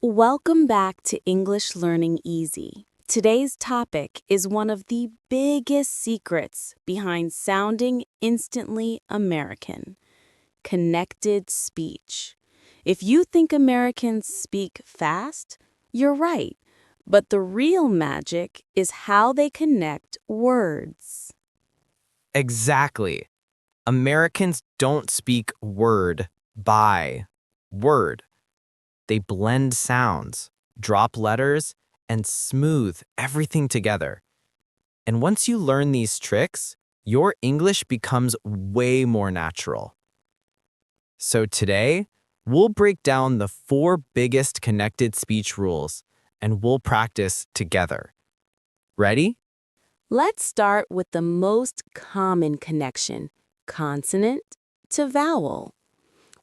Welcome back to English Learning Easy. Today's topic is one of the biggest secrets behind sounding instantly American: connected speech. If you think Americans speak fast, you're right. But the real magic is how they connect words. Exactly. Americans don't speak word by word. They blend sounds, drop letters, and smooth everything together. And once you learn these tricks, your English becomes way more natural. So today, we'll break down the 4 biggest connected speech rules, and we'll practice together. Ready? Let's start with the most common connection: consonant to vowel.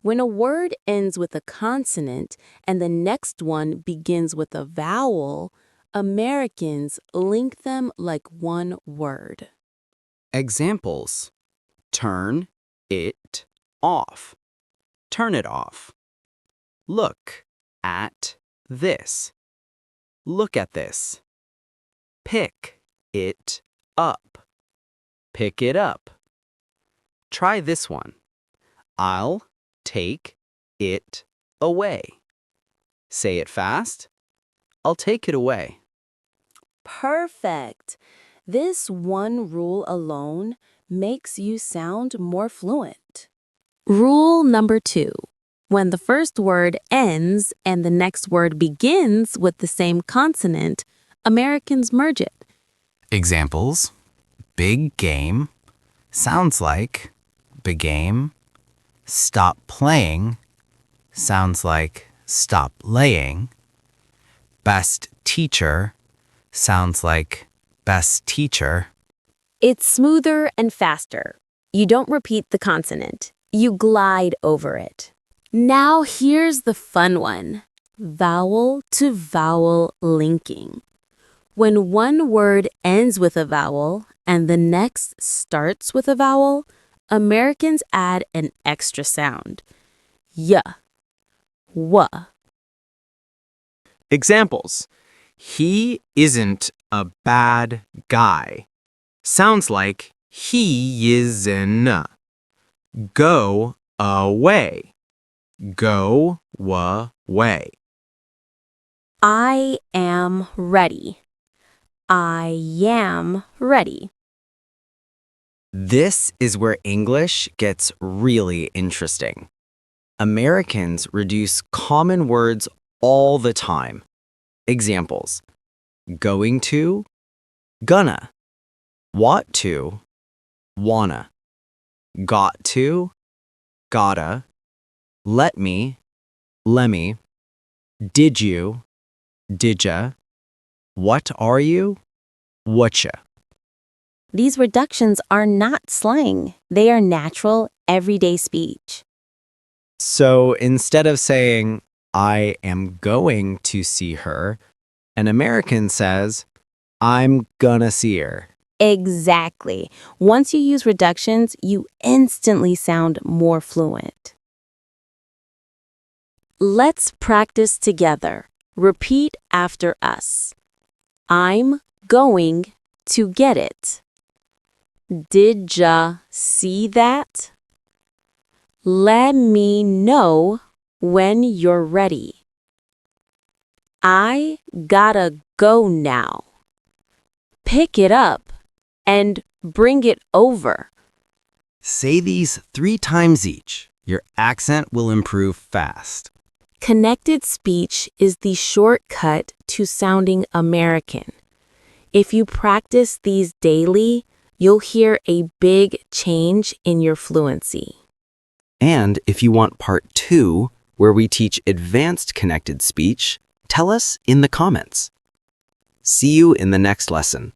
When a word ends with a consonant and the next one begins with a vowel, Americans link them like one word. Examples: turn it off. Turn it off. Look at this. Look at this. Pick it up. Pick it up. Try this one. I'll take it away. Say it fast. I'll take it away. Perfect! This one rule alone makes you sound more fluent. Rule number 2. When the first word ends and the next word begins with the same consonant, Americans merge it. Examples: big game sounds like big game. Stop playing sounds like stop laying. Best teacher sounds like best teacher. It's smoother and faster. You don't repeat the consonant. You glide over it. Now here's the fun one: vowel to vowel linking. When one word ends with a vowel and the next starts with a vowel, Americans add an extra sound: y, w. Examples: he isn't a bad guy. Sounds like he isn't. Go away. Go away. I am ready. I am ready. This is where English gets really interesting. Americans reduce common words all the time. Examples: going to, gonna. Want to, wanna. Got to, gotta. Let me, lemme. Did you, didja. What are you, whatcha. These reductions are not slang. They are natural, everyday speech. So instead of saying, I am going to see her, an American says, I'm gonna see her. Exactly. Once you use reductions, you instantly sound more fluent. Let's practice together. Repeat after us. I'm going to get it. Did ya see that? Let me know when you're ready. I gotta go now. Pick it up and bring it over. Say these 3 times each. Your accent will improve fast. Connected speech is the shortcut to sounding American. If you practice these daily, you'll hear a big change in your fluency. And if you want part 2, where we teach advanced connected speech, tell us in the comments. See you in the next lesson.